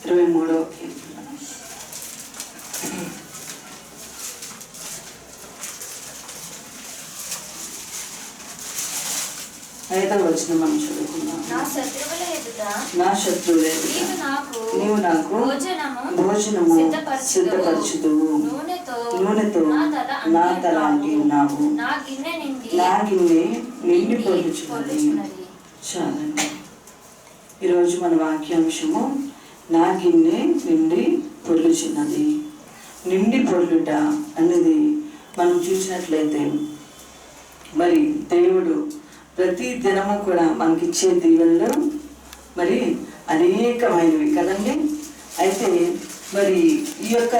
23వ కీర్తన 5వ వచనం మనం చదువుకుందాం. నా శత్రువుల ఎదుట నీవు నాకు భోజనము సిద్ధపరచుదువు, నూనెతో నా తల అంటియున్నావు, నా గిన్నె నిండి పొర్లుచున్నది. చాలండి. ఈరోజు మన వాక్యాంశము నా గిన్నె నిండి పొర్లుచున్నది. నిండి పొర్లుట అనేది మనం చూసినట్లయితే మరి దేవుడు ప్రతి దినము కూడా మనకిచ్చే దీవెనలు మరి అనేకమైనవి కదండి. అయితే మరి ఈ యొక్క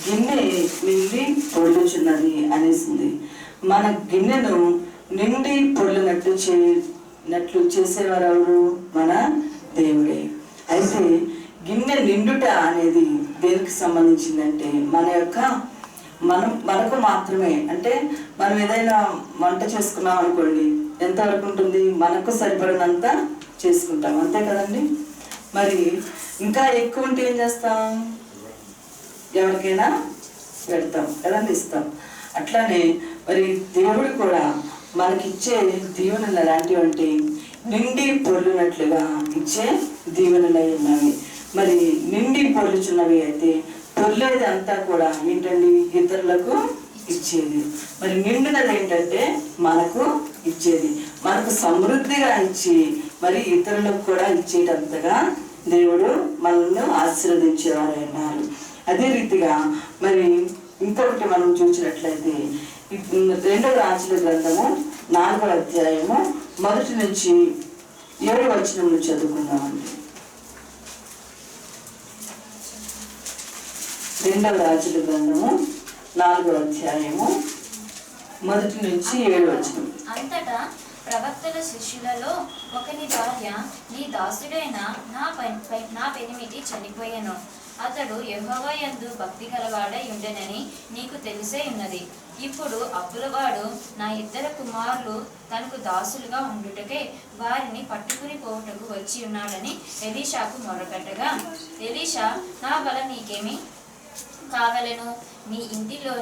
గిన్నె నిండి పొర్లుచున్నది అనేసింది. మన గిన్నెను నిండి పొర్లునట్లు చేసేవారు ఎవరు? మన దేవుడే. అయితే గిన్నె నిండుట అనేది దేనికి సంబంధించిందంటే మనకు మాత్రమే. అంటే మనం ఏదైనా వంట చేసుకున్నాం అనుకోండి, ఎంతవరకు ఉంటుంది? మనకు సరిపడినంత చేసుకుంటాం, అంతే కదండి. మరి ఇంకా ఎక్కువ ఉంటే ఏం చేస్తాం? ఎవరికైనా పెడతాం కదండి, ఇస్తాం. అట్లానే మరి దేవుడు కూడా మనకిచ్చే దీవెనలు ఎలాంటివంటే నిండి పొర్లునట్లుగా ఇచ్చే దీవెనలు అయి ఉన్నవి. మరి నిండి పొర్లుచున్నవి అయితే పొర్లేది అంతా కూడా ఏంటండి? ఇతరులకు ఇచ్చేది. మరి నిండినది ఏంటంటే మనకు ఇచ్చేది. మనకు సమృద్ధిగా ఇచ్చి మరి ఇతరులకు కూడా ఇచ్చేటంతగా దేవుడు మనల్ని ఆశీర్వదించేవారు అన్నారు. అదే రీతిగా మరి ఇంకొకటి మనం చూసినట్లయితే 2వ రాజుల గ్రంథము 4వ అధ్యాయము 1 నుంచి 7 వచనములు చదువుకుందామండి. 2వ రాజుల గ్రంథము 4వ అధ్యాయము 1 నుంచి 7 వచనం. అంతటా ప్రవక్తల శిష్యులలో ఒకని భార్య, నీ దాసుడైన నా పెనిమిటి చనిపోయెను, అతడు యెహోవా యందు భక్తి గలవాడై ఉండెనని నీకు తెలిసే ఉన్నది. ఇప్పుడు అప్పులవాడు నా 2 కుమారులు తనకు దాసులుగా ఉండుటకే వారిని పట్టుకుని పోవుటకు వచ్చి ఉన్నాడని ఎలీషాకు మొరపెట్టగా, ఎలీషా, నా వల్ల నీకేమి కావలెను? నీ ఇంటిలో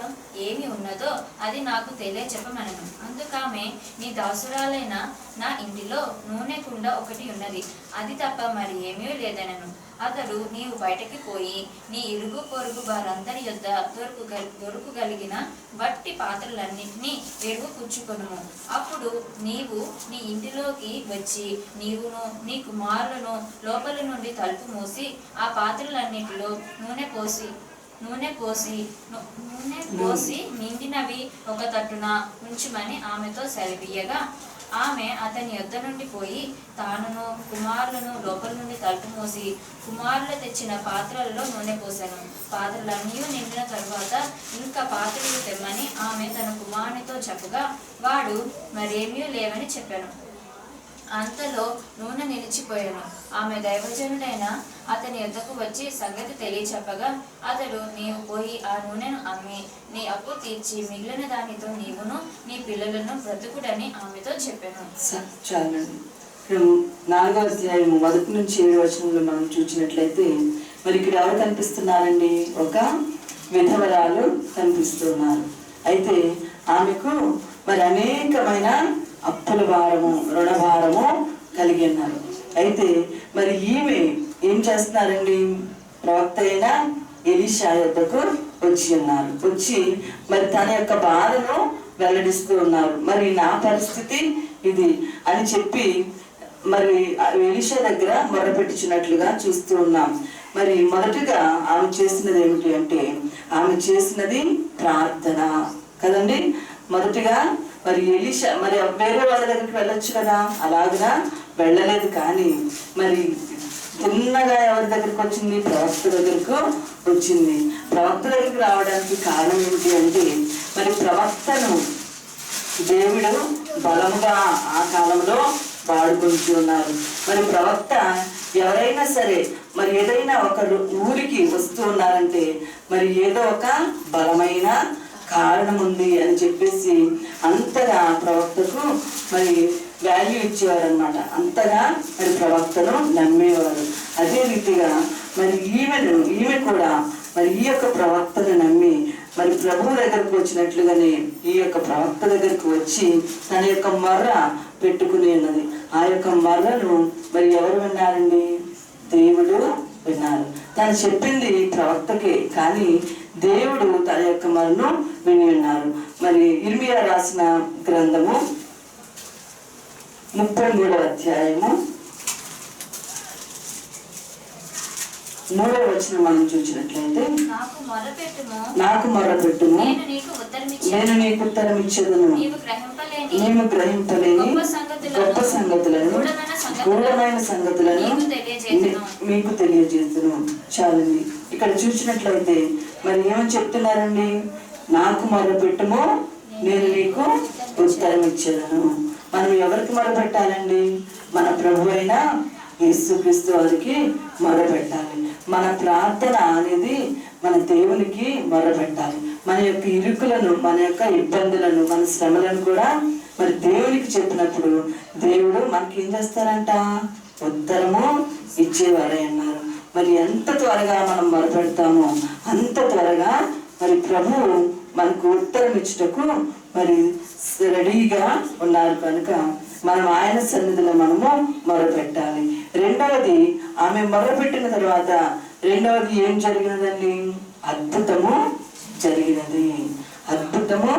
ఏమి ఉన్నదో అది నాకు తెలియచెప్పమనను. అందుకామె, నీ దాసురాలైన నా ఇంటిలో నూనె కుండ ఒకటి ఉన్నది, అది తప్ప మరి ఏమీ లేదనను. అతడు, నీవు బయటకి పోయి నీ ఇరుగు పొరుగు వారందరి యొద్ద దొరుకుగలిగిన వట్టి పాత్రలన్నింటినీ ఎరుగు పుచ్చుకొనుము. అప్పుడు నీవు నీ ఇంటిలోకి వచ్చి నీవును నీ కుమారులను లోపల నుండి తలుపు మూసి ఆ పాత్రలన్నిటిలో నూనె పోసి నిండినవి ఒక తట్టున ఉంచుమని ఆమెతో సెలవీయగా, ఆమె అతని యొద్ద నుండి పోయి తానును కుమారులను లోపల నుండి తలుపు మూసి కుమారులు తెచ్చిన పాత్రలలో నూనె పోసాను. పాత్రలన్నీ నిండిన తరువాత ఇంకా పాత్రలు తెమ్మని ఆమె తన కుమారునితో చెప్పగా, వాడు మరేమీ లేవని చెప్పాను. అంతలో నూనె నిలిచిపోయాను. ఆమె దైవజనుడైన అతని యొద్దకు వచ్చి సంగతి తెలియచెప్పగా, అతడు, నీవు పోయి ఆ నూనెను అమ్మి నీ అప్పు తీర్చి మిగిలిన దానితో నీవును నీ పిల్లలను బ్రతుకుడని ఆమెతో చెప్పాను. చాలండి. 4వ అధ్యాయం 1 నుంచి 7 వచనంలో మనం చూసినట్లయితే మరి ఇక్కడ ఎవరు కనిపిస్తున్నారండి? ఒక విధవరాలు కనిపిస్తున్నారు. అయితే ఆమెకు మరి అనేకమైన అప్పుల భారము, రుణ భారము కలిగి ఉన్నారు. అయితే మరి ఈమె ఏం చేస్తున్నారండి? ప్రవక్త అయిన ఎలీషా యొద్దకు వచ్చి ఉన్నారు. వచ్చి మరి తన యొక్క బాధను వెల్లడిస్తూ ఉన్నారు. మరి నా పరిస్థితి ఇది అని చెప్పి మరి ఎలీషా దగ్గర మొరపెట్టించినట్లుగా చూస్తూ ఉన్నాం. మరి మొదటిగా ఆమె చేసినది ఏమిటి అంటే, ఆమె చేసినది ప్రార్థన కదండి. మొదటిగా మరి ఎలీషా మరి వేరే వాళ్ళ దగ్గరికి వెళ్ళొచ్చు కదా, అలాగా వెళ్ళలేదు. కానీ మరి తిన్నగా ఎవరి దగ్గరికి వచ్చింది? ప్రవక్త దగ్గరకు వచ్చింది. ప్రవక్త దగ్గరికి రావడానికి కారణం ఏమిటి అంటే, మరి ప్రవక్తను దేవుడు బలముగా ఆ కాలంలో వాడుకుంటూ ఉన్నారు. మరి ప్రవక్త ఎవరైనా సరే మరి ఏదైనా ఒక ఊరికి వస్తూ ఉన్నారంటే మరి ఏదో ఒక బలమైన కారణం ఉంది అని చెప్పేసి అంతగా ప్రవక్తకు మరి వాల్యూ ఇచ్చేవారు అనమాట. అంతగా మరి ప్రవక్తను నమ్మేవారు. అదే రీతిగా మరి ఈమె కూడా మరి ఈ యొక్క ప్రవక్తను నమ్మి మరి ప్రభువు దగ్గరకు వచ్చినట్లుగానే ఈ యొక్క ప్రవక్త దగ్గరకు వచ్చి తన యొక్క మర్ర పెట్టుకుని ఉన్నది. ఆ యొక్క మర్రను మరి ఎవరు విన్నారండి? దేవుడు విన్నారు. తను చెప్పింది ప్రవక్తకే, కానీ దేవుడు తన యొక్క మర్రను విని ఉన్నారు. మరి ఇర్మియా రాసిన గ్రంథము 33వ అధ్యాయము 3వ వచనం మనం చూసినట్లయితే, నాకు మొరపెట్టుము, నేను నీకు ఉత్తరం ఇచ్చేదను, నీవు గ్రహింపలేని గొప్ప సంగతులను, గూఢమైన సంగతులను మీకు తెలియజేస్తును. చాలండి. ఇక్కడ చూసినట్లయితే మరి ఏమని చెప్తున్నారండి? నాకు మొరపెట్టుము, నేను నీకు ఉత్తరం ఇచ్చేదను. మనం ఎవరికి మొరపెట్టాలండి? మన ప్రభు అయిన యేసుక్రీస్తు వారికి మొరపెట్టాలి. మన ప్రార్థన అనేది మన దేవునికి మొరపెట్టాలి. మన యొక్క ఇరుకులను, మన యొక్క ఇబ్బందులను, మన శ్రమలను కూడా మరి దేవునికి చెప్పినప్పుడు దేవుడు మనకి ఏం చేస్తారంట? ఉత్తరము ఇచ్చేవారే అన్నారు. మరి ఎంత త్వరగా మనం మొరపెడతామో అంత త్వరగా మరి ప్రభువు మనకు ఉత్తరం ఇచ్చుటకు మరి రెడీగా ఉన్నారు. కనుక మనం ఆయన సన్నిధిలో మనము మొరపెట్టాలి. రెండవది, ఆమె మొరపెట్టిన తర్వాత రెండవది ఏం జరిగినదండి? అద్భుతము జరిగినది. అద్భుతము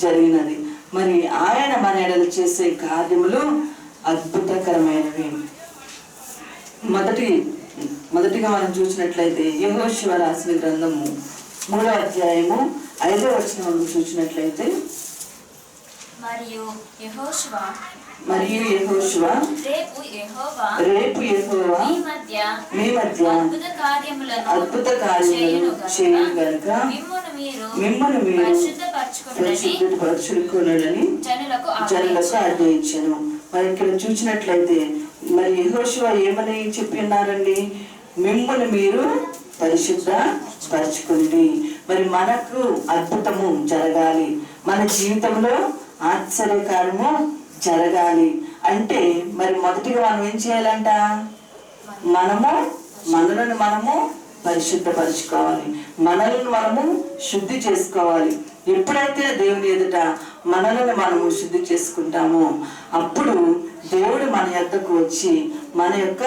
జరిగినది. మరి ఆయన మన ఎడల చేసే కార్యములు అద్భుతకరమైనవి. మొదటిగా మనం చూసినట్లయితే యెహోషువ రాసిన గ్రంథము 3వ అధ్యాయము 5వ వచనం చూసినట్లయితే, మరియు యెహోషువ రేపు యెహోవా మీ మధ్య అద్భుత కార్యములను చేయు గనుక మిమ్మల్ని మీరు పరిశుద్ధపరచుకొనుడని జనులకు ఆజ్ఞయించెను. మరి ఇక్కడ చూసినట్లయితే మరి యెహోషువ ఏమని చెప్పి ఉన్నారండి? మిమ్మల్ని మీరు పరిశుద్ధ పరచుకోండి. మరి మనకు అద్భుతము జరగాలి, మన జీవితంలో ఆశ్చర్యకారము జరగాలి అంటే మరి మొదటిగా మనం ఏం చేయాలంట? మనలను మనము పరిశుద్ధపరచుకోవాలి, మనల్ని మనము శుద్ధి చేసుకోవాలి. ఎప్పుడైతే దేవుని ఎదుట మనలను మనము శుద్ధి చేసుకుంటామో అప్పుడు దేవుడు మన యొద్దకు వచ్చి మన యొక్క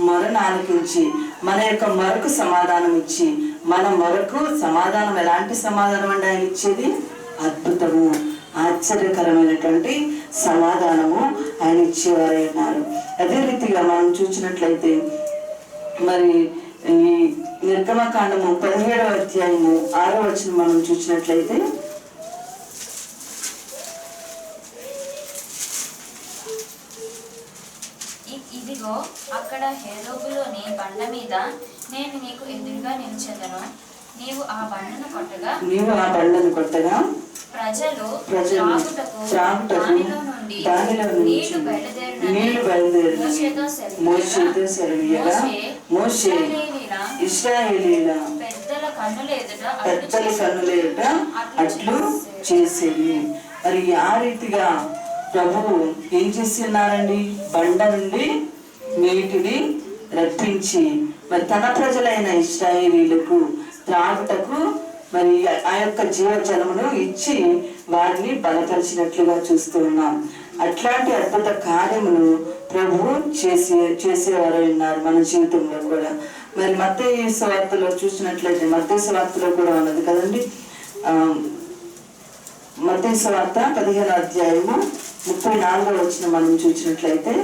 మొరను ఆలకించి మన యొక్క మొరకు సమాధానం ఇచ్చి, మన మొరకు సమాధానం ఎలాంటి సమాధానం అంటే ఆయన ఇచ్చేది? అద్భుతము, ఆశ్చర్యకరమైనటువంటి సమాధానము ఆయన ఇచ్చేవారై ఉన్నారు. అదే రీతిగా మనం చూసినట్లయితే మరి ఈ నిర్గమకాండము 17వ అధ్యాయము 6వ వచనం మనం చూసినట్లయితే, ఇదిగో అక్కడ హేరోబులోని బండ మీద నేను నీకు ఎదురుగా నిలిచెదను, నీవు ఆ బండను కొట్టగా ప్రజలు దానిలో నుండి నీళ్లు బయలుదేరిన మోషేతో సెలవీయగా మోషే ఇశ్రాయేలీయుల పెద్దల కన్నుల ఎదుట అట్లు చేసేది. మరి ఆ రీతిగా ప్రభువు ఏం చేస్తున్నారండి? బండ నుండి నీటిని రప్పించి మరి తన ప్రజలైన ఇశ్రాయేలీయులకు త్రాగుటకు మరి ఆ యొక్క జీవజలమును ఇచ్చి వారిని బలపరిచినట్లుగా చూస్తూ ఉన్నాం. అట్లాంటి అద్భుత కార్యములు ప్రభువు చేసేవారు ఉన్నారు మన జీవితంలో కూడా. మరి మత్తయి సువార్తలో చూసినట్లయితే, మత్తయి సువార్తలో కూడా ఉన్నది కదండి. మత్తయి సువార్త 15వ అధ్యాయము 34వ వచనం మనం చూసినట్లయితే,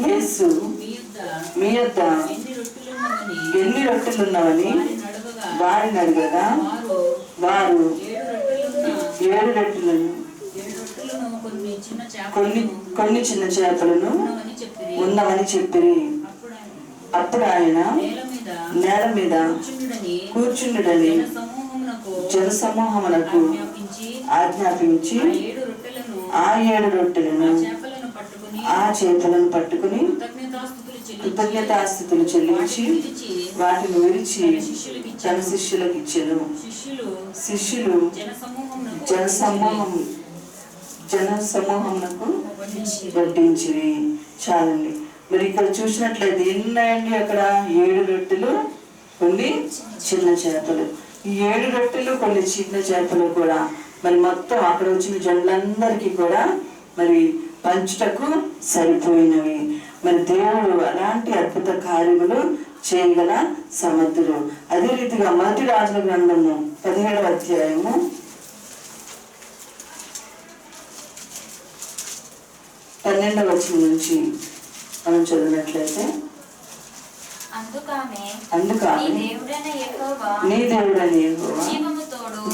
యేసు మీ యొద్ద ఎన్ని రొట్టెలున్నవని వారిని అడగగా వారు 7 రొట్టెలను కొన్ని చిన్న చేపలను ఉన్నవని చెప్పిరి. అప్పుడు ఆయన నేల మీద కూర్చుండుడని జనసమూహమునకు ఆజ్ఞాపించి ఆ 7 రొట్టెలను ఆ చేపలను పట్టుకుని కృతజ్ఞతాస్తుతులు చెల్లించి వాటిని విరిచి తన శిష్యులకు ఇచ్చెను. శిష్యులు జనసమూహమునకు వడ్డించిరి. చాలండి. మరి ఇక్కడ చూసినట్లయితే ఎన్నాయండి అక్కడ 7 రొట్టెలు కొన్ని చిన్న చేపలు. ఈ 7 రొట్టెలు కొన్ని చిన్న చేపలు కూడా మరి మొత్తం అక్కడ వచ్చిన జనులందరికీ కూడా మరి పంచుటకు సరిపోయినవి. మరి దేవుడు అలాంటి అద్భుత కార్యములు చేయగల సమర్థుడు. అదే రీతిగా మొదటి రాజుల గ్రంథము 17వ అధ్యాయము 12వ వచనం నుంచి మనం చదివినట్లయితే, అందుకామె నీ దేవుడైన యెహోవా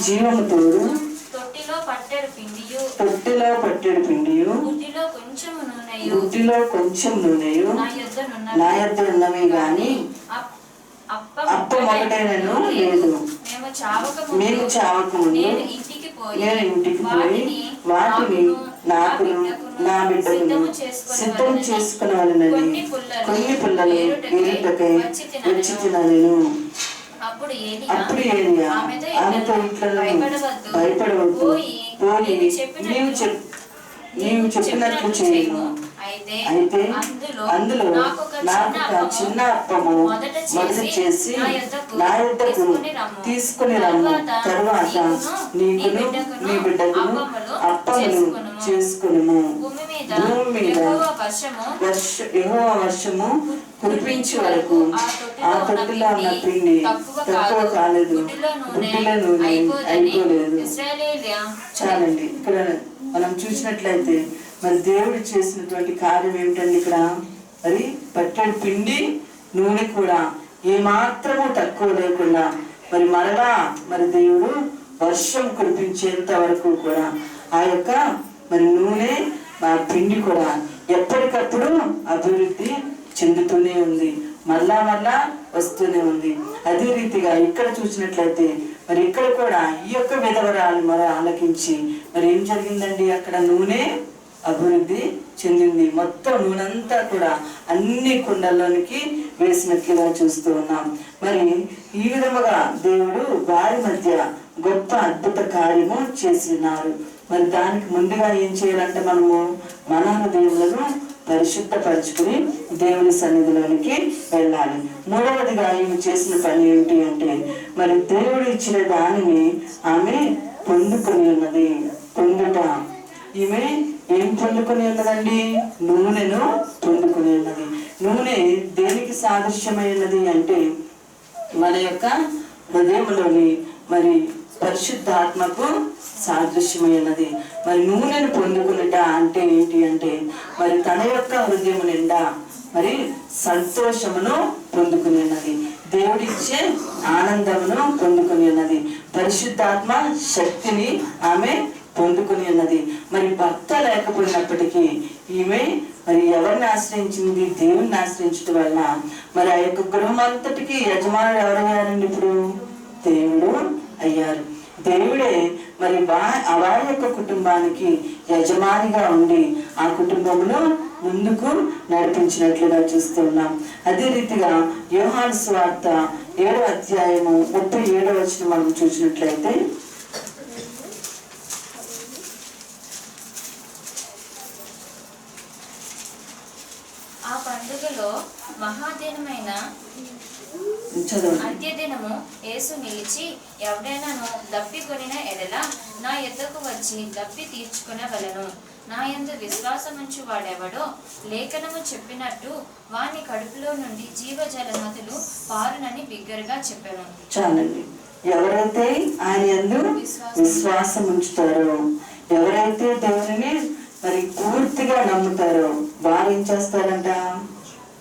జీవము తోడు తొట్టిలో పట్టెడు పిండియు బుడ్డిలో కొంచెం నూనెయు నా యొద్ద ఉన్నవి గాని అప్పం ఒకటైనను లేదు. మేము చావకముందు నేను ఇంటికి పోయి వాటిని నాకును నా బిడ్డకును సిద్ధం చేసుకున్నానని కొన్ని పుల్లలు ఏరుటకై వచ్చి తినలేను. అప్పుడు ఏలియా ఆమెతో ఇంట్లో భయపడవద్దు, పోయి నీవు చెప్పినట్లు చేయను. అయితే అందులో నాకు చిన్న అప్పము మొదట చేసి నా యొద్దకు తీసుకుని రమ్ము. తరువాత నీకును నీ బిడ్డకును అప్పములు చేసుకును. భూమి మీద యెహోవా వర్షము కురిపించే వరకు ఆ తొట్టిలో ఉన్న పిండి తక్కువ కాలేదు, బుడ్డిలో నూనె అయిపోలేదు. చాలండి. ఇక్కడ మనం చూసినట్లయితే మరి దేవుడు చేసినటువంటి కార్యం ఏమిటండి? ఇక్కడ మరి పట్టెడు పిండి నూనె కూడా ఏమాత్రము తక్కువ లేకుండా మరి మరలా మరి దేవుడు వర్షం కురిపించేంత వరకు కూడా ఆ యొక్క మరి నూనె ఆ పిండి కూడా ఎప్పటికప్పుడు అభివృద్ధి చెందుతూనే ఉంది, మరలా వస్తూనే ఉంది. అదే రీతిగా ఇక్కడ చూసినట్లయితే మరి ఇక్కడ కూడా ఈ యొక్క విధవరాలు మరి ఆలకించి మరి ఏం జరిగిందండి? అక్కడ నూనె అభివృద్ధి చెందింది. మొత్తం నూనెంతా కూడా అన్ని కుండల్లోనికి వేసినట్లుగా చూస్తూ ఉన్నాం. మరి ఈ విధముగా దేవుడు వారి మధ్య గొప్ప అద్భుత కార్యము చేసినారు. మరి దానికి ముందుగా ఏం చేయాలంటే మనము మన హృదయములను పరిశుద్ధపరచుకుని దేవుని సన్నిధిలోనికి వెళ్ళాలి. మూడవదిగా ఈమె చేసిన పని ఏమిటి అంటే మరి దేవుడు ఇచ్చిన దానిని ఆమె పొందుకొని ఉన్నది. పొందుట ఈమె ఏం పొందుకొని ఉన్నదండి? నూనెను పొందుకొని ఉన్నది. నూనె దేనికి సాదృశ్యమైనది అంటే మన యొక్క హృదయంలోని మరి పరిశుద్ధాత్మకు సాదృశ్యమైనది. మరి నూనెను పొందుకున్నట అంటే ఏంటి అంటే మరి తన యొక్క హృదయం నిండా మరి సంతోషమును పొందుకుని ఉన్నది, దేవుడిచ్చే ఆనందమును పొందుకుని ఉన్నది, పరిశుద్ధాత్మ శక్తిని ఆమె పొందుకుని ఉన్నది. మరి భర్త లేకపోయినప్పటికీ ఈమె మరి ఎవరిని ఆశ్రయించింది? దేవుణ్ణి ఆశ్రయించడం వల్ల మరి ఆ యొక్క గృహం అంతటికి యజమానుడు ఎవరయ్యారండి? ఇప్పుడు దేవుడు అయ్యారు. దేవుడే మరి వారి యొక్క కుటుంబానికి యజమానిగా ఉండి ఆ కుటుంబంలో ముందుకు నడిపించినట్లుగా చూస్తున్నాం. అదే రీతిగా యోహాను సువార్త 7వ అధ్యాయము 37వ వచనం మనం చూసినట్లయితే, ఆ పండుగలో మహాదినమైన అంత్యదినము యేసు నిలిచి ఎవడైనాను దప్పి కొనిన ఎడల నా యొద్దకు వచ్చి దప్పి తీర్చుకొనవలెను. నా యందు విశ్వాసముంచు వాడెవడో లేఖనము చెప్పినట్టు వాని కడుపులో నుండి జీవజల నదులు పారునని బిగ్గరగా చెప్పాను. చాలండి. ఎవరైతే ఆయన యందు విశ్వాసం ఉంచుతారో, ఎవరైతే దేవుని మరి పూర్తిగా నమ్ముతారో వారు ఏం చేస్తారంట?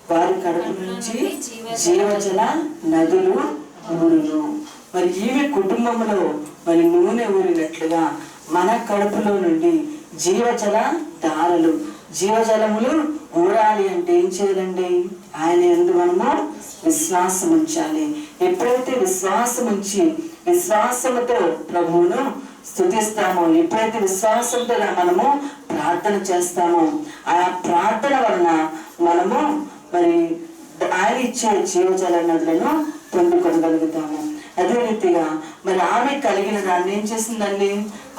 వారి కడుపు నుంచి జీవజల నదులు ఊరును. మరి ఈమె కుటుంబంలో మరి నూనె ఊరినట్లుగా మన కడుపులో నుండి జీవజల ధారలు, జీవజలములు ఊరాలి అంటే ఏం చేయాలండి? ఆయన యందు మనము విశ్వాసం ఉంచాలి. ఎప్పుడైతే విశ్వాసం ఉంచి విశ్వాసముతో ప్రభువును స్తుతిస్తామో, ఎప్పుడైతే విశ్వాసంతో మనము ప్రార్థన చేస్తామో ఆ ప్రార్థన వలన మనము మరి ఆయన ఇచ్చే జీవజల నదులను పొందుకోగలుగుతాము. అదే రీతిగా మరి ఆమె కలిగిన దాన్ని ఏం చేసిందండి?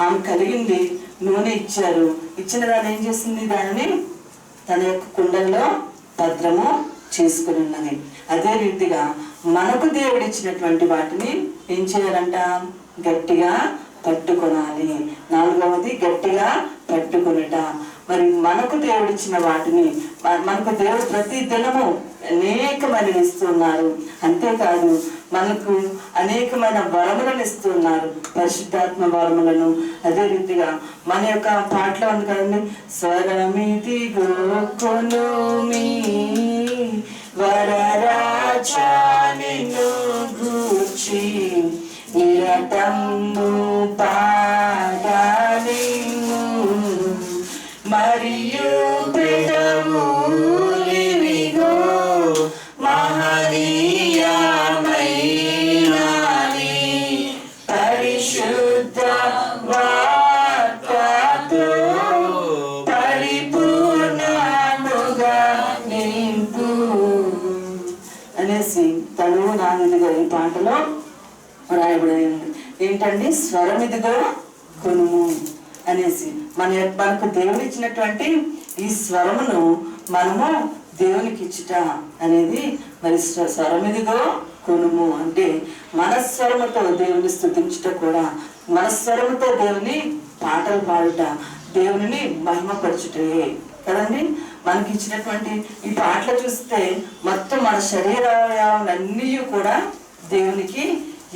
ఆమె కలిగింది నూనె ఇచ్చారు. ఇచ్చిన దాన్ని ఏం చేసింది? దానిని తన యొక్క కుండల్లో భద్రము చేసుకుని ఉన్నది. అదే రీతిగా మనకు దేవుడు ఇచ్చినటువంటి వాటిని ఏం చేయాలంట? గట్టిగా పట్టుకొనాలి. 4వది గట్టిగా పట్టుకొనుట. మరి మనకు దేవుడిచ్చిన వాటిని మనకు దేవుడు ప్రతి దినము అనేకమైన ఇస్తున్నారు. అంతేకాదు మనకు అనేకమైన వరములను ఇస్తున్నారు, పరిశుద్ధాత్మ వరములను. అదే రీతిగా మన యొక్క పాటలో ఉంది కదండి, స్వరమిదిగో కొనుమి వరరాజా నిన్ను గూర్చి నిరతము పాడాలిను మరియు పెదవులివిగో మహనీయమైనది పరిశుద్ధ వార్తతో పరిపూర్ణముగా నింపు అనేసి తను నాదిగా ఈ పాటలో రాయబడింది. ఏంటండి? స్వరమిదిగో కొనుము అనేసి మనకు దేవుడు ఇచ్చినటువంటి ఈ స్వరమును మనము దేవునికి ఇచ్చుట అనేది మరి స్వరమిదిగో కొనుము అంటే మన స్వరముతో దేవుని స్తుతించుట కూడా, మన స్వరముతో దేవుని పాటలు పాడుట, దేవుని మహిమపరచుటే కదండి. మనకి ఇచ్చినటువంటి ఈ పాటలు చూస్తే మొత్తం మన శరీరాలన్నీ కూడా దేవునికి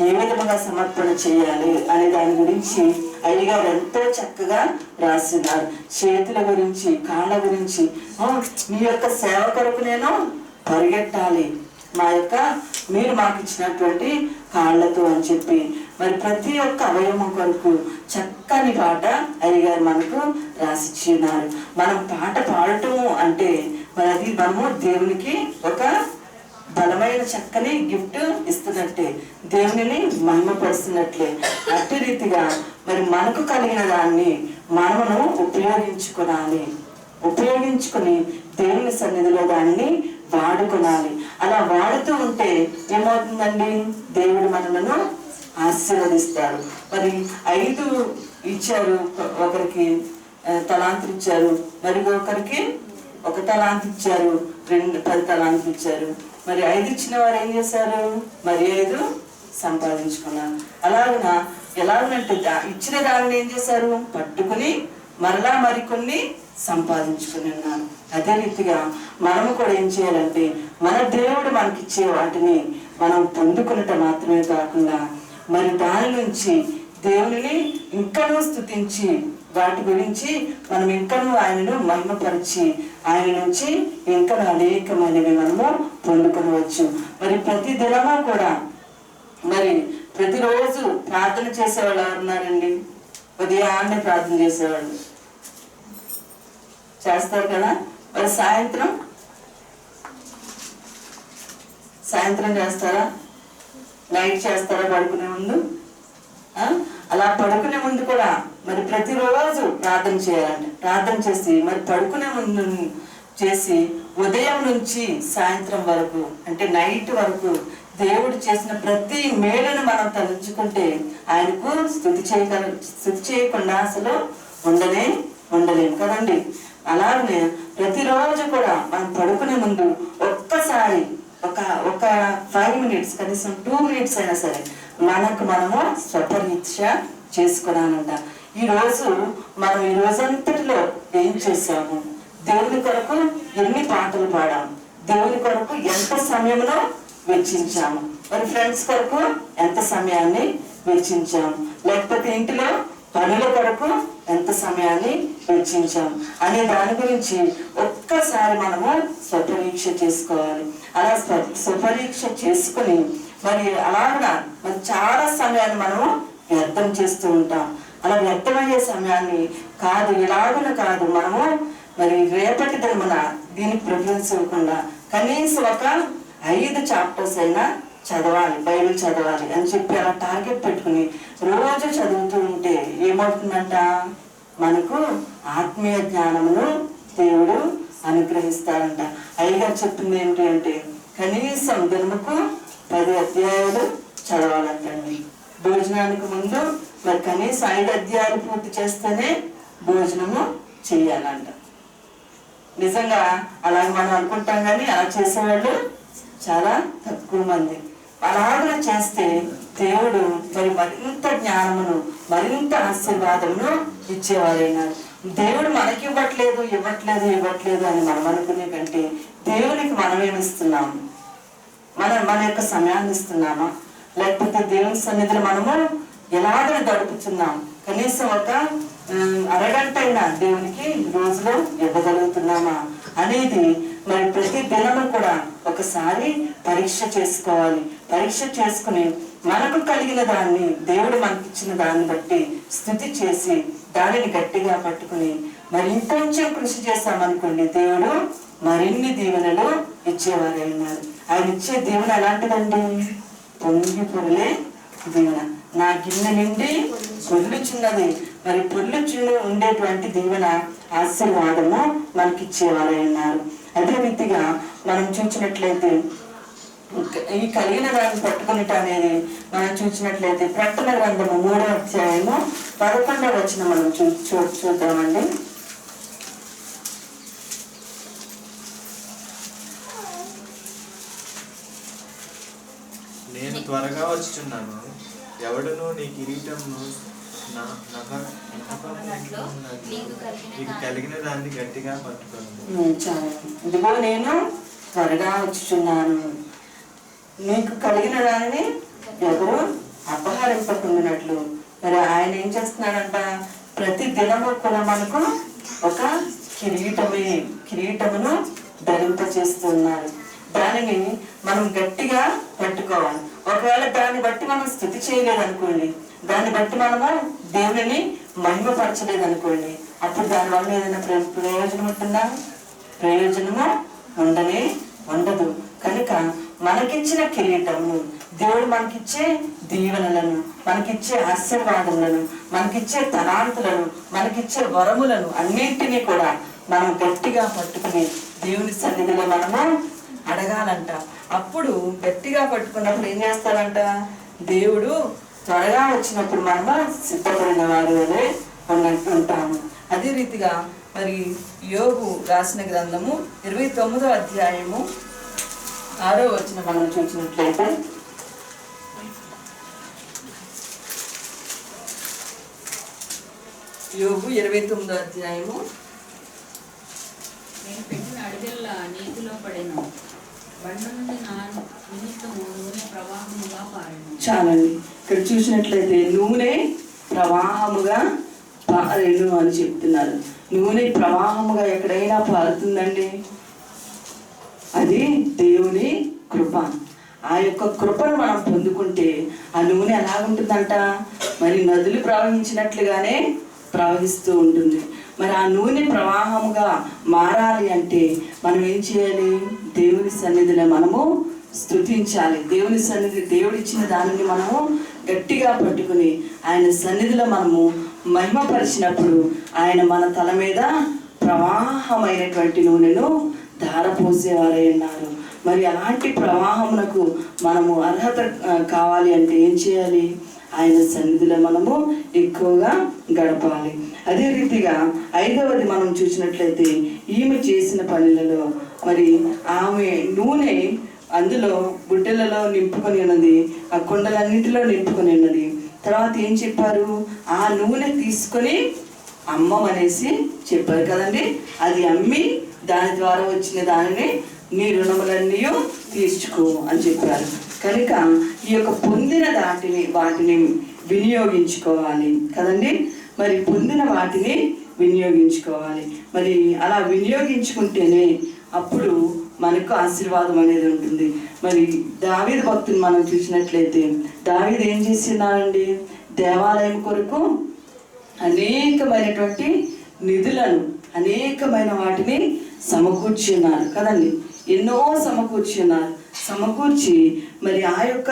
ఏ విధముగా సమర్పణ చేయాలి అనే దాని గురించి అయ్యగారు ఎంతో చక్కగా రాసినారు. చేతుల గురించి, కాళ్ళ గురించి, మీ యొక్క సేవ కొరకు నేను పరిగెట్టాలి మీరు మాకు ఇచ్చినటువంటి కాళ్ళతో అని చెప్పి మరి ప్రతి ఒక్క అవయవం కొరకు చక్కని పాట అయ్యగారు మనకు రాసిచ్చినారు. మనం పాట పాడటము అంటే మరి అది మనము దేవునికి ఒక బలమైన చక్కని గిఫ్ట్ ఇస్తున్నట్టే, దేవునిని మహిమపరుస్తున్నట్లే. అట్టి రీతిగా మరి మనకు కలిగిన దాన్ని మనమును ఉపయోగించుకుని దేవుని సన్నిధిలో దాన్ని వాడుకోనాలి. అలా వాడుతూ ఉంటే ఏమవుతుందండి? దేవుడు మనలను ఆశీర్వదిస్తారు. మరి 5 ఇచ్చారు, ఒకరికి తలాంతులు ఇచ్చారు, మరి ఒకరికి 1 తలాంతు ఇచ్చారు, 10 తలాంతులు ఇచ్చారు. మరి 5 ఇచ్చిన వారు ఏం చేశారు? మరి 5 సంపాదించుకున్నారు. ఎలాగనంటే ఇచ్చిన దానిని ఏం చేశారు? పట్టుకుని మరలా మరికొన్ని సంపాదించుకుని ఉన్నారు. అదే రీతిగా మనము కూడా ఏం చేయాలంటే మన దేవుడు మనకిచ్చే వాటిని మనం పొందుకున్నట మాత్రమే కాకుండా మరి దాని నుంచి దేవుని ఇంకనూ స్తుతించి వాటి గురించి మనం ఇంకనూ ఆయనను మహిమపరిచి ఆయన నుంచి ఇంకా అనేకమైనవి మనము పొందుకొనవచ్చు. మరి ప్రతి దినమూ కూడా మరి ప్రతిరోజు ప్రార్థన చేసేవాళ్ళు ఎవరున్నారండి? ఉదయాన్నే ప్రార్థన చేసేవాళ్ళు చేస్తారు కదా. మరి సాయంత్రం చేస్తారా? నైట్ చేస్తారా పడుకునే ముందు? అలా పడుకునే ముందు కూడా మరి ప్రతిరోజు ప్రార్థన చేయాలంట. ప్రార్థన చేసి మరి పడుకునే ముందు చేసి ఉదయం నుంచి సాయంత్రం వరకు అంటే నైట్ వరకు దేవుడు చేసిన ప్రతి మేలును మనం తలుచుకుంటే ఆయనకు స్తుతి చేయకుండా అసలు ఉండలేము కదండి. అలాగే ప్రతిరోజు కూడా మనం పడుకునే ముందు ఒక్కసారి ఒక 5 minutes కనీసం 2 minutes అయినా సరే మనము స్వపరీక్ష చేసుకున్నానంట. ఈ రోజంతటిలో ఏం చేశాము? దేవుని కొరకు ఎన్ని పాటలు పాడాము? దేవుని కొరకు ఎంత సమయంలో వెచ్చించాము? మరి ఫ్రెండ్స్ కొరకు ఎంత సమయాన్ని వెచ్చించాము? లేకపోతే ఇంటిలో పనుల కొరకు ఎంత సమయాన్ని వెచ్చించాము అనే దాని గురించి ఒక్కసారి మనము స్వపరీక్ష చేసుకోవాలి. అలా స్వపరీక్ష చేసుకుని మరి మరి చాలా సమయాన్ని మనము వ్యర్థం చేస్తూ ఉంటాం. అలా వ్యర్థమయ్యే సమయాన్ని కాదు మనము మరి రేపటి దినమున దీనికి ప్రిఫరెన్స్ ఇవ్వకుండా కనీసం ఒక 5 chapters అయినా చదవాలి, బైబిల్ చదవాలి అని చెప్పి అలా టార్గెట్ పెట్టుకుని రోజు చదువుతూ ఉంటే ఏమవుతుందంట? మనకు ఆత్మీయ జ్ఞానమును దేవుడు అనుగ్రహిస్తారంట. అయ్యగారు చెప్పింది ఏంటి అంటే కనీసం దినముకు 10 అధ్యాయాలు చదవాలంటండి. భోజనానికి ముందు మరి కనీసం 5 అధ్యాయాలు పూర్తి చేస్తేనే భోజనము చెయ్యాలంట. నిజంగా అలాగే మనం అనుకుంటాం, కానీ అలా చేసేవాళ్ళు చాలా తక్కువ మంది. అలాగా చేస్తే దేవుడు మరి మరింత జ్ఞానమును, మరింత ఆశీర్వాదమును ఇచ్చేవారైనాడు. దేవుడు మనకి ఇవ్వట్లేదు అని మనం అనుకునే కంటే దేవునికి మనం ఏమిస్తున్నాము? మన యొక్క సమయాన్ని ఇస్తున్నామా? లేకపోతే దేవుని సన్నిధిలో మనము ఎలాగ గడుపుతున్నాం? కనీసం ఒక అరగంట అయినా దేవునికి రోజులో ఇవ్వగలుగుతున్నామా అనేది మరి ప్రతి దినము కూడా ఒకసారి పరీక్ష చేసుకోవాలి. పరీక్ష చేసుకుని మనకు కలిగిన దాన్ని, దేవుడు మనకిచ్చిన దాన్ని బట్టి స్తుతి చేసి దానిని గట్టిగా పట్టుకుని మరి ఇంకొంచెం కృషి చేశామనుకోండి, దేవుడు మరిన్ని దీవెనలు ఇచ్చేవారు ఉన్నారు. ఆయన ఇచ్చే దీవెన ఎలాంటిదండి? పొంగి పొరలే దీవెన. నా గిన్నె నిండి పొర్లుచున్నది. మరి పొర్లుచున్న ఉండేటువంటి దీవెన, ఆశీర్వాదము మనకిచ్చేవారు ఉన్నారు. అదే రీతిగా మనం చూసినట్లయితే ఈ కలిగిన దాన్ని పట్టుకునేట అనేది మనం చూసినట్లయితే ప్రకటన గ్రంథము 3వ అధ్యాయము 11వ వచనం మనం చూద్దామండి. నేను త్వరగా వచ్చుచున్నాను, ఎవడును నీ కిరీటమును నీకు కలిగిన దాన్ని గట్టిగా పట్టుకోను. చాలా ఇదిగో నేను త్వరగా వచ్చుచున్నాను, నీకు కలిగిన దానిని ఎవరు అపహరింపకుండినట్లు. మరి ఆయన ఏం చేస్తున్నాడంట? ప్రతి దినము కూడా మనకు ఒక కిరీటమును ధరింపచేస్తున్నారు. దానిని మనం గట్టిగా పట్టుకోవాలి. ఒకవేళ దాన్ని బట్టి మనం స్తుతి చేయలేదనుకోండి, దాన్ని బట్టి మనము దేవుని మహిమపరచలేదనుకోండి, అప్పుడు దానివల్ల ఏదైనా ప్రయోజనం ఉంటుందా? ప్రయోజనము ఉండదు. కనుక మనకిచ్చిన కిరీటము, దేవుడు మనకిచ్చే దీవెనలను, మనకిచ్చే ఆశీర్వాదములను, మనకిచ్చే తలాంతులను, మనకిచ్చే వరములను అన్నింటినీ కూడా మనం గట్టిగా పట్టుకుని దేవుని సన్నిధిలో మనము అడగాలంట. అప్పుడు గట్టిగా పట్టుకున్నప్పుడు ఏం చేస్తాడంట? దేవుడు త్వరగా వచ్చినప్పుడు మనము సిద్ధపడిన వారు అనే ఉంటాము. అదే రీతిగా మరి యోబు రాసిన గ్రంథము 29వ అధ్యాయము 6వ వచనం మనం చూసినట్లయితే, యోబు 29వ అధ్యాయము నేను పెట్టిన అడిగల్లా నీటిలో పడెను, బండ నుండి నా నిమిత్తము నూనె ప్రవాహముగా పారెను. చాలండి. ఇక్కడ చూసినట్లయితే నూనె ప్రవాహముగా పారెను అని చెప్తున్నారు. నూనె ప్రవాహముగా ఎక్కడైనా పారుతుందండి? అది దేవుని కృప. ఆ యొక్క కృపను మనం పొందుకుంటే ఆ నూనె ఎలాగుంటుందంట? మరి నదులు ప్రవహించినట్లుగానే ప్రవహిస్తూ ఉంటుంది. మరి ఆ నూనె ప్రవాహముగా మారాలి అంటే మనం ఏం చేయాలి? దేవుని సన్నిధిలో మనము స్తుతించాలి. దేవుని సన్నిధి, దేవుడిచ్చిన దానిని మనము గట్టిగా పట్టుకుని ఆయన సన్నిధిలో మనము మహిమపరిచినప్పుడు ఆయన మన తల మీద ప్రవాహమైనటువంటి నూనెను ధారపోసేవారై ఉన్నారు. మరి అలాంటి ప్రవాహమునకు మనము అర్హత కావాలి అంటే ఏం చేయాలి? ఆయన సన్నిధిలో మనము ఎక్కువగా గడపాలి. అదే రీతిగా 5వది మనం చూసినట్లయితే ఈమె చేసిన పనులలో మరి ఆమె నూనె అందులో బుట్టెలలో నింపుకొని ఉన్నది, ఆ కుండలన్నింటిలో నింపుకొని ఉన్నది. తర్వాత ఏం చెప్పారు? ఆ నూనె తీసుకొని అమ్మమనేసి చెప్పారు కదండి. అది అమ్మి దాని ద్వారా వచ్చిన దానిని నీ రుణములన్నీ తీర్చుకో అని చెప్పారు. కనుక ఈ యొక్క పొందిన వాటిని వినియోగించుకోవాలి కదండి. మరి పొందిన వాటిని వినియోగించుకోవాలి. మరి అలా వినియోగించుకుంటేనే అప్పుడు మనకు ఆశీర్వాదం అనేది ఉంటుంది. మరి దావీదు భక్తుని మనం చూసినట్లయితే దావీదు ఏం చేస్తున్నాడండి? దేవాలయం కొరకు అనేకమైనటువంటి నిధులను, అనేకమైన వాటిని సమకూర్చి ఉన్నారు కదండి. ఎన్నో సమకూర్చి మరి ఆ యొక్క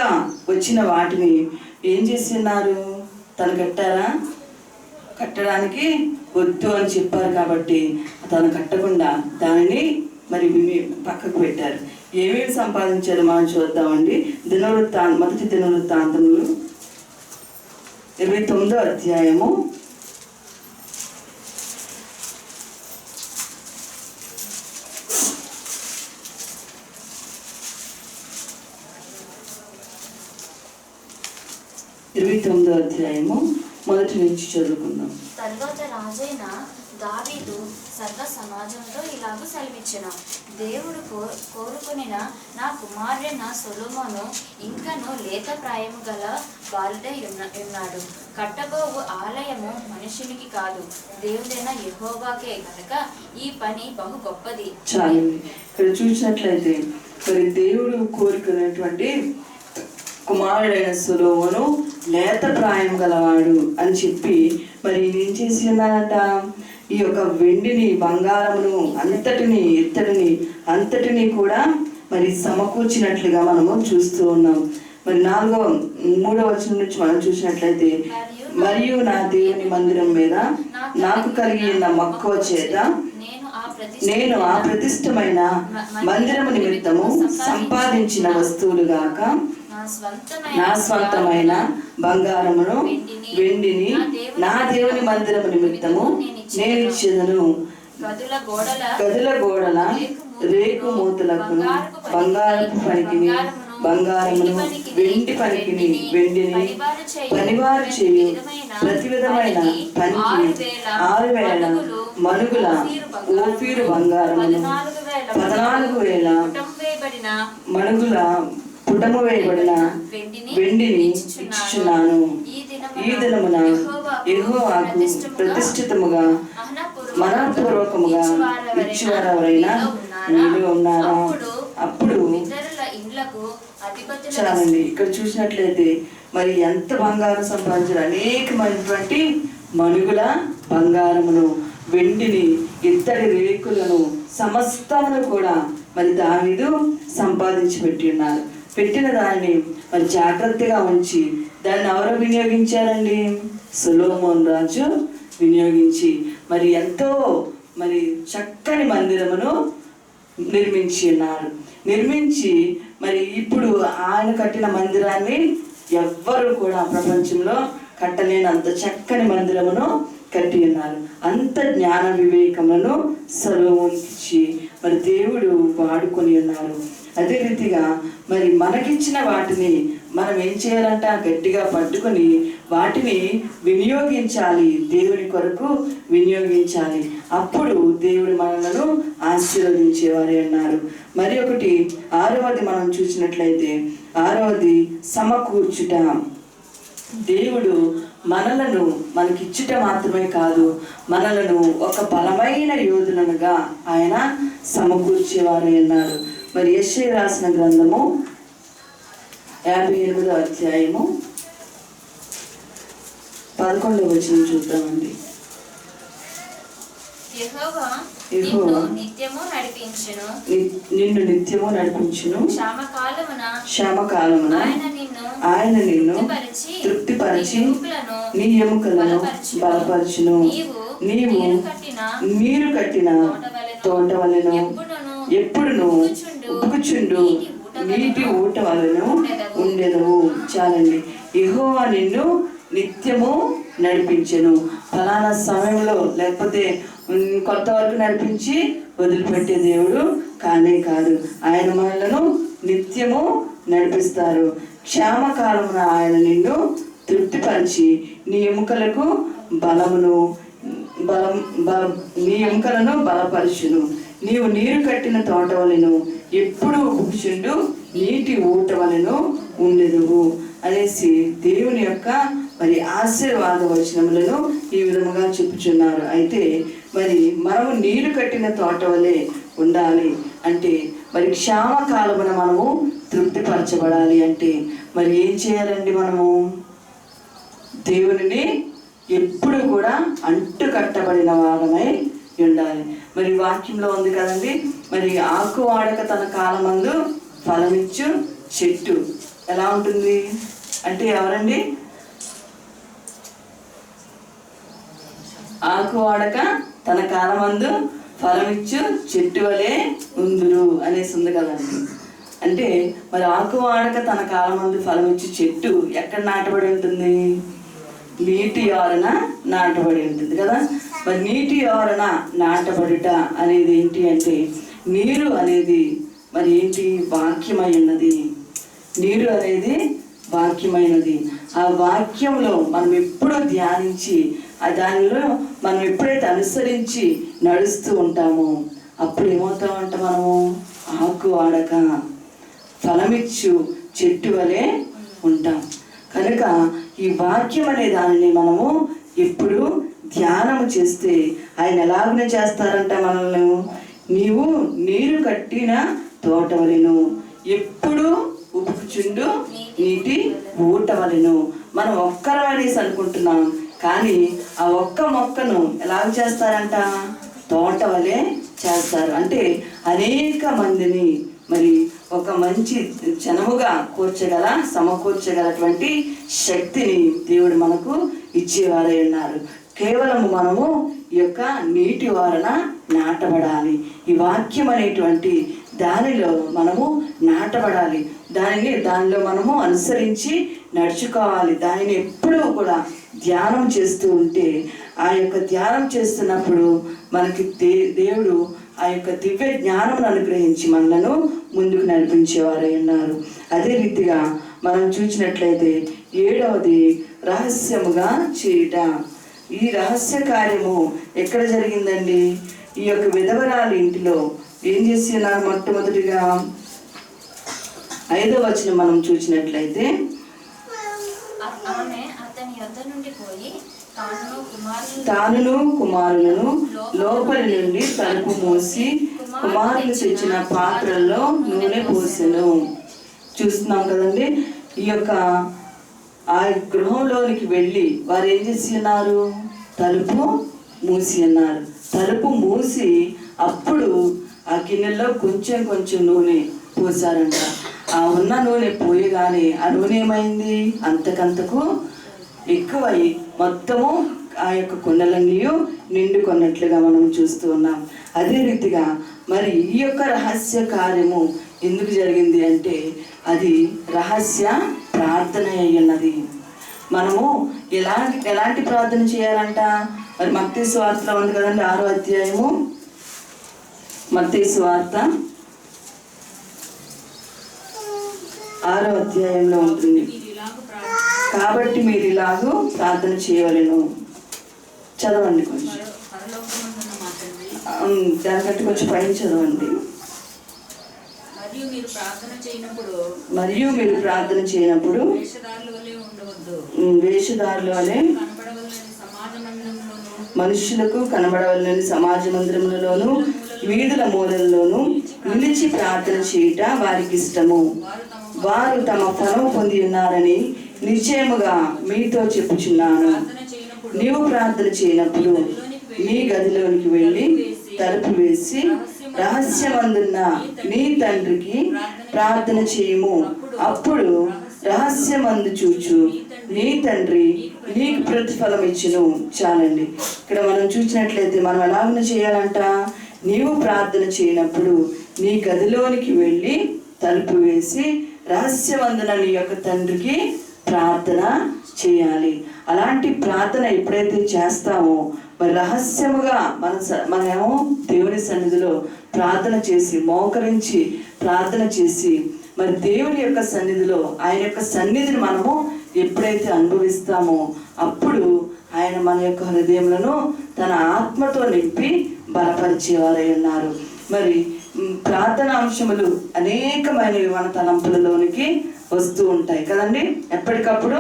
వచ్చిన వాటిని ఏం చేస్తున్నారు? తను కట్టడానికి వద్దు అని చెప్పారు కాబట్టి తను కట్టకుండా దానిని మరి పక్కకు పెట్టారు. ఏమేమి సంపాదించారు మనం చూద్దామండి. మొదటి దినవృత్తాంతములు 29వ అధ్యాయము 29వ అధ్యాయము మొదటి నుంచి చదువుకుందాం. తరువాత రాజైన దావీదు సర్వ సమాజంతో ఇలాగూ సెలవిచ్చెను. దేవుడు కోరుకొనిన నా కుమారుడైన సొలొమోను ఇంకను లేత ప్రాయము గల బాలుడై ఉన్నాడు. కట్టబోవు ఆలయము మనుషునికి కాదు, దేవుడైన యెహోవాకే కనుక ఈ పని బహు గొప్పది. చాలు. ఇక్కడ చూసినట్లయితే మరి దేవుడు కోరుకున్నటువంటి కుమారుడైన సొలొమోను లేత ప్రాయం గలవాడు అని చెప్పి మరి ఏం చేసి ఉన్నాడట, ఈ యొక్క వెండిని బంగారమును అంతటిని ఇత్తడిని అంతటిని కూడా మరి సమకూర్చినట్లుగా మనము చూస్తూ ఉన్నాం. మరి 3వ వచనం నుంచి మనం చూసినట్లయితే, మరియు నా దేవుని మందిరం మీద నాకు కలిగిన మక్కువ చేత నేను ఆ ప్రతిష్టమైన మందిరము నిమిత్తము సంపాదించిన వస్తువులు గాక నా స్వంతమైన బంగారమును వెండిని నా దేవుని మందిరము నిమిత్తము నేను ఇచ్చేదను. గదుల గోడల రేకు మూతలకు బంగారపు పనికిని బంగారమును వెండి పనికిని వెండిని పనివారు చేయు ప్రతి విధమైన పనికి 6,000 మనుగుల ఓఫీరు బంగారమును 14,000 మనుగుల పుటము వేయబడిన వెండిని ఇచ్చుచున్నాను. ఈ దినమున యెహోవాకు ప్రతిష్ఠితముగా మనఃపూర్వకముగా ఇచ్చువారెవరైనా మీలో ఉన్నారా? అప్పుడు చాలండి. ఇక్కడ చూసినట్లయితే మరి ఎంత బంగారం సంపాదించారు, అనేకమైనటువంటి మనుగుల బంగారమును వెండిని ఇత్తడి రేకులను సమస్తమును కూడా మరి దావీదు సంపాదించి పెట్టి ఉన్నారు. పెట్టిన దాన్ని మరి జాగ్రత్తగా ఉంచి దాన్ని ఎవరు వినియోగించారండి? సొలొమోను రాజు వినియోగించి మరి ఎంతో మరి చక్కని మందిరమును నిర్మించి ఉన్నారు. నిర్మించి మరి ఇప్పుడు ఆయన కట్టిన మందిరాన్ని ఎవ్వరు కూడా ప్రపంచంలో కట్టలేనంత చక్కని మందిరమును కట్టి ఉన్నారు. అంత జ్ఞాన వివేకములను సొలొమోనుకిచ్చి మరి దేవుడు వాడుకొని ఉన్నారు. అదే రీతిగా మరి మనకిచ్చిన వాటిని మనం ఏం చేయాలంట? గట్టిగా పట్టుకొని వాటిని వినియోగించాలి, దేవుని కొరకు వినియోగించాలి. అప్పుడు దేవుడు మనలను ఆశీర్వదించేవారే అన్నారు. మరి ఒకటి 6వది మనం చూసినట్లయితే 6వది సమకూర్చుట. దేవుడు మనలను మనకిచ్చుట మాత్రమే కాదు, మనలను ఒక బలమైన యోధులనుగా ఆయన సమకూర్చేవారే అన్నారు. మరి యెషయా రాసిన గ్రంథము 58వ అధ్యాయము 11వ వచనం చూద్దామండి. యెహోవా నిత్యము నడిపించును, నిన్ను నిత్యము నడిపించును. క్షామకాలమున ఆయన నిన్ను తృప్తిపరిచి నీ ఎముకలను బలపరచును. నీవు నీరు కట్టిన తోట వలెను ఎప్పుడును ఉబ్బుచుండు నీటి ఊట వలన ఉండెదవు. చాలండి. యెహోవా నిన్ను నిత్యము నడిపించెను. ఫలానా సమయంలో లేకపోతే కొంతవరకు నడిపించి వదిలిపెట్టే దేవుడు కానే కాదు. ఆయన మనలను నిత్యము నడిపిస్తారు. క్షామకాలమున ఆయన నిన్ను తృప్తిపరిచి నీ ఎముకలకు నీ ఎముకలను బలపరచును. నీవు నీరు కట్టిన తోట వలెను ఎప్పుడు కూర్చుండు నీటి ఊట వలెను ఉండెదవు అనేసి దేవుని యొక్క మరి ఆశీర్వాద వచనములను ఈ విధముగా చెప్పుచున్నారు. అయితే మరి మనము నీరు కట్టిన తోట వలె ఉండాలి అంటే మరి క్షామకాలమున మనము తృప్తిపరచబడాలి అంటే మరి ఏం చేయాలండి? మనము దేవునిని ఎప్పుడు కూడా అంటు కట్టబడిన వారమై ఉండాలి. మరి వాక్యంలో ఉంది కదండి, మరి ఆకు వాడక తన కాలమందు ఫలమిచ్చు చెట్టు ఎలా ఉంటుంది అంటే ఎవరండి? ఆకు వాడక తన కాలమందు ఫలమిచ్చు చెట్టు వలె ఉందురు అనేసి ఉంది కదండి. అంటే మరి ఆకు వాడక తన కాలమందు ఫలమిచ్చు చెట్టు ఎక్కడ నాటబడి ఉంటుంది? నీటి ఆరున నాటబడి ఉంటుంది కదా. మరి నీటి ఆరున నాటబడుట అనేది ఏంటి అంటే నీరు అనేది మరి ఏంటి? వాక్యమై ఉన్నది. నీరు అనేది వాక్యమైనది. ఆ వాక్యంలో మనం ఎప్పుడూ ధ్యానించి ఆ దానిలో మనం ఎప్పుడైతే అనుసరించి నడుస్తూ ఉంటామో అప్పుడు ఏమవుతామంట, మనము ఆకు వాడక ఫలమిచ్చు చెట్టు వలె ఉంటాం. కనుక ఈ వాక్యం అనే దానిని మనము ఎప్పుడు ధ్యానం చేస్తే ఆయన ఎలాగనే చేస్తారంట మనల్ని, నీవు నీరు కట్టిన తోటవలెను, ఎప్పుడు ఉపుకుచుండు నీటి ఊటవలెను. మనం ఒక్కరం అనేసి అనుకుంటున్నాం, కానీ ఆ ఒక్క మొక్కను ఎలాగ చేస్తారంట, తోట వలె చేస్తారు. అంటే అనేక మందిని మరి ఒక మంచి జనముగా సమకూర్చగలటువంటి శక్తిని దేవుడు మనకు ఇచ్చేవారై ఉన్నారు. కేవలం మనము ఈ యొక్క నీటి వారన నాటబడాలి. ఈ వాక్యం అనేటువంటి దానిలో మనము నాటబడాలి. దానిలో మనము అనుసరించి నడుచుకోవాలి. దానిని ఎప్పుడూ కూడా ధ్యానం చేస్తూ ఉంటే ఆ యొక్క ధ్యానం చేస్తున్నప్పుడు మనకి దేవుడు ఆ యొక్క దివ్య జ్ఞానం అనుగ్రహించి మనలను ముందుకు నడిపించేవారై ఉన్నారు. అదే రీతిగా మనం చూసినట్లయితే 7వది రహస్యముగా చేయుట. ఈ రహస్య కార్యము ఎక్కడ జరిగిందండి? ఈ యొక్క విధవరాలు ఇంటిలో ఏం చేస్తున్నారు? మొట్టమొదటిగా 5వ వచనం మనం చూసినట్లయితే, ఆమె అతని యొద్ద నుండి పోయి తానును కుమారులను లోపలి నుండి తలుపు మూసి కుమారులు తెచ్చిన పాత్రల్లో నూనె పోసెను. చూస్తున్నాం కదండి. ఈ యొక్క ఆ గృహంలోనికి వెళ్ళి వారు ఏం చేసి ఉన్నారు? తలుపు మూసి ఉన్నారు. తలుపు మూసి అప్పుడు ఆ గిన్నెలో కొంచెం కొంచెం నూనె పోసారంట. ఆ ఉన్న నూనె పోయగానే ఆ నూనె ఏమైంది? అంతకంతకు ఎక్కువై మొత్తము ఆ యొక్క కుండలన్నీ నిండుకొన్నట్లుగా మనం చూస్తూ ఉన్నాం. అదే రీతిగా మరి ఈ యొక్క రహస్య కార్యము ఎందుకు జరిగింది అంటే అది రహస్య ప్రార్థన అయ్యున్నది. మనము ఎలాంటి ప్రార్థన చేయాలంట? మరి మత్తయి సువార్తలో ఉంది కదండి, 6వ అధ్యాయము మత్తయి సువార్త 6వ అధ్యాయంలో ఉంటుంది. కాబట్టి మీరు ఇలాగూ ప్రార్థన చేయవలెను. చదవండి కొంచెం, దానికంటే కొంచెం పైన చదవండి. మరియు మీరు ప్రార్థన చేయనప్పుడు వేషధారుల వలె మనుషులకు కనబడవలెని సమాజ మందిరములలోను వీధుల మూలల్లోనూ నిలిచి ప్రార్థన చేయుట వారికి ఇష్టము. వారు తమ ఫలము పొంది ఉన్నారని నిశ్చయముగా మీతో చెప్పుచున్నాను. నీవు ప్రార్థన చేయనప్పుడు నీ గదిలోనికి వెళ్ళి తలుపు వేసి రహస్యమందున్న నీ తండ్రికి ప్రార్థన చేయము. అప్పుడు రహస్యమందు చూచు నీ తండ్రి నీకు ప్రతిఫలం ఇచ్చును. చాలండి. ఇక్కడ మనం చూసినట్లయితే మనం ఎలాగ చేయాలంట? నీవు ప్రార్థన చేయనప్పుడు నీ గదిలోనికి వెళ్ళి తలుపు వేసి రహస్యమందున నీ యొక్క తండ్రికి ప్రార్థన చేయాలి. అలాంటి ప్రార్థన ఎప్పుడైతే చేస్తామో మరి రహస్యముగా మనమేమో దేవుని సన్నిధిలో ప్రార్థన చేసి మోకరించి ప్రార్థన చేసి మరి దేవుని యొక్క సన్నిధిలో ఆయన యొక్క సన్నిధిని మనము ఎప్పుడైతే అనుభవిస్తామో అప్పుడు ఆయన మన యొక్క హృదయములను తన ఆత్మతో నింపి బలపరిచేవారై ఉన్నారు. మరి ప్రార్థన అంశములు అనేకమైనవి మన తలంపులలోనికి వస్తూ ఉంటాయి కదండి. ఎప్పటికప్పుడు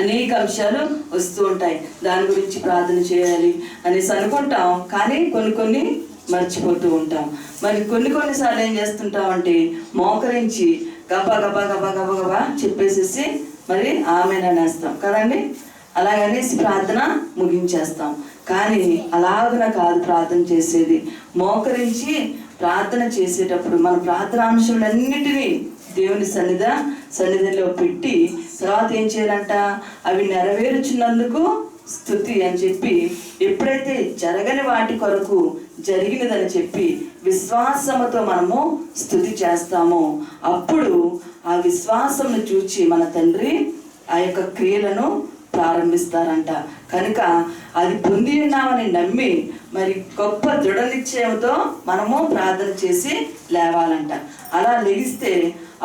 అనేక అంశాలు వస్తూ ఉంటాయి. దాని గురించి ప్రార్థన చేయాలి అనేసి అనుకుంటాం, కానీ కొన్ని మర్చిపోతూ ఉంటాం. మరి కొన్నిసార్లు ఏం చేస్తుంటాం అంటే మోకరించి గబా గబా గబా గబా గబా చెప్పేసేసి మరి ఆమెనేస్తాం కదండి. అలాగనేసి ప్రార్థన ముగించేస్తాం. కానీ అలాగన కాదు ప్రార్థన చేసేది. మోకరించి ప్రార్థన చేసేటప్పుడు మన ప్రార్థనాంశములన్నిటినీ దేవుని సన్నిధిలో పెట్టి తర్వాత ఏం చేయాలంట? అవి నెరవేర్చున్నందుకు స్తుతి అని చెప్పి ఎప్పుడైతే జరగని వాటి కొరకు జరిగినదని చెప్పి విశ్వాసముతో మనము స్తుతి చేస్తామో అప్పుడు ఆ విశ్వాసమును చూచి మన తండ్రి ఆ యొక్క క్రియలను ప్రారంభిస్తారంట. కనుక అది పొంది ఉన్నామని నమ్మి మరి గొప్ప దృఢ నిశ్చయంతో మనము ప్రార్థన చేసి లేవాలంట. అలా లెగిస్తే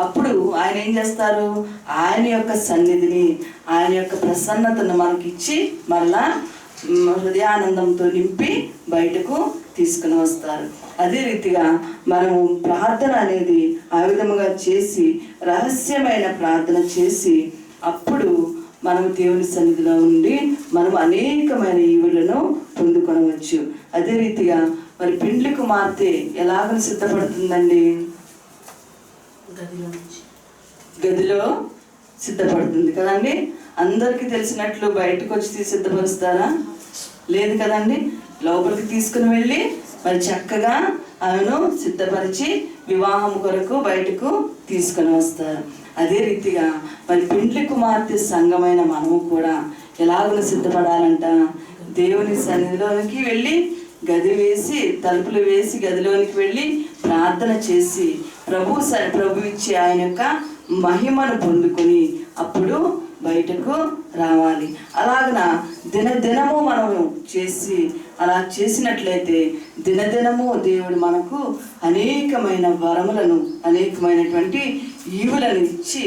అప్పుడు ఆయన ఏం చేస్తారు, ఆయన యొక్క సన్నిధిని, ఆయన యొక్క ప్రసన్నతను మనకి ఇచ్చి మరలా హృదయానందంతో నింపి బయటకు తీసుకుని వస్తారు. అదే రీతిగా మనము ప్రార్థన అనేది ఆ విధముగా చేసి రహస్యమైన ప్రార్థన చేసి అప్పుడు మనం దేవుని సన్నిధిలో ఉండి మనం అనేకమైన ఈవులను పొందుకొనవచ్చు. అదే రీతిగా మరి పెండ్లి కుమార్తె ఎలాగ సిద్ధపడుతుందండి? గదిలో సిద్ధపడుతుంది కదండి. అందరికీ తెలిసినట్లు బయటకు వచ్చి సిద్ధపరుస్తారా? లేదు కదండి. లోపలికి తీసుకుని వెళ్ళి మరి చక్కగా ఆమెను సిద్ధపరిచి వివాహం కొరకు బయటకు తీసుకుని వస్తారు. అదే రీతిగా మరి పెండ్లి కుమార్తె సంఘమైన మనము కూడా ఎలాగో సిద్ధపడాలంట, దేవుని సన్నిధిలోనికి వెళ్ళి గది వేసి తలుపులు వేసి గదిలోనికి వెళ్ళి ప్రార్థన చేసి ప్రభు ఇచ్చే ఆయన యొక్క మహిమను పొందుకొని అప్పుడు బయటకు రావాలి. అలాగన దినదినము మనము చేసి అలా చేసినట్లయితే దినదినము దేవుడు మనకు అనేకమైన వరములను అనేకమైనటువంటి ఈవులను ఇచ్చి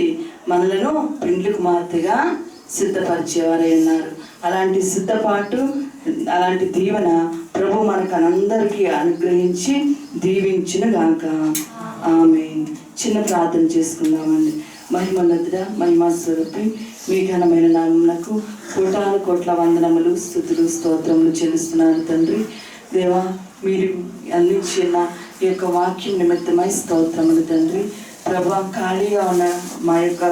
మనలను పెండ్లి కుమార్తెగా సిద్ధపరిచేవారై ఉన్నారు. అలాంటి సిద్ధపాటు అలాంటి దీవెన ప్రభు మనకు అందరికీ అనుగ్రహించి దీవించును గాక. ఆమేన్. చిన్న ప్రార్థన చేసుకుందామండి. మహిమోన్నతుడా, మహిమా స్వరూపి, మీ ఘనమైన నామమునకు కోటాను కోట్ల వందనములు, స్తుతులు, స్తోత్రములు చెల్లిస్తున్నాను తండ్రి. దేవా, మీరు అందించిన ఈ యొక్క వాక్యం నిమిత్తమై స్తోత్రములు తండ్రి. ప్రభా, ఖాళీగా ఉన్న మా యొక్క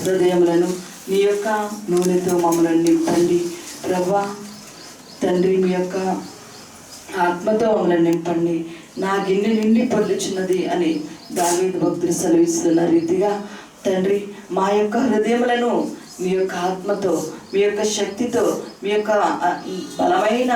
హృదయములను మీ యొక్క నూనెతో మమ్మల్ని నింపండి ప్రభా. తండ్రి, మీ యొక్క ఆత్మతో మమ్మల్ని నింపండి. నా గిన్నె నిండి పొర్లుచున్నది అని దావీదు భక్తులు సెలవిస్తున్న రీతిగా తండ్రి, మా యొక్క హృదయములను మీ యొక్క ఆత్మతో, మీ యొక్క శక్తితో, మీ యొక్క బలమైన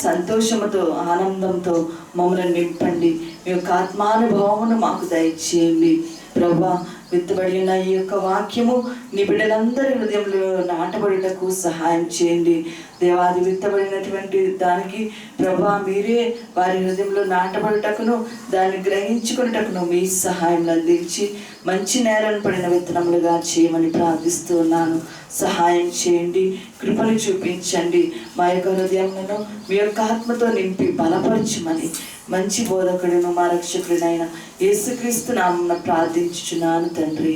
సంతోషముతో, ఆనందంతో మమ్మల్ని నింపండి. మీ యొక్క ఆత్మానుభవమును మాకు దయచేయండి ప్రభా. విత్తబడిన ఈ యొక్క వాక్యము నీ బిడ్డలందరి హృదయంలో నాటబడుటకు సహాయం చేయండి దేవాది. విత్తబడినటువంటి దానికి ప్రభా మీరే వారి హృదయంలో నాటబడుటకును దాన్ని గ్రహించుకున్నటకును మీ సహాయం అందించి మంచి నేలను పడిన విత్తనములుగా చేయమని ప్రార్థిస్తున్నాను. సహాయం చేయండి, కృపను చూపించండి. మా యొక్క హృదయములను మీ యొక్క ఆత్మతో నింపి బలపరచమని మంచి బోధకుడును మా రక్షకుడినైన యేసుక్రీస్తు నామమున ప్రార్థించుచున్నాను తండ్రి.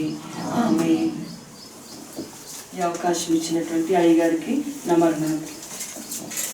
ఆమేన్. ఈ అవకాశం ఇచ్చినటువంటి అయ్యగారికి నా వందనాలు.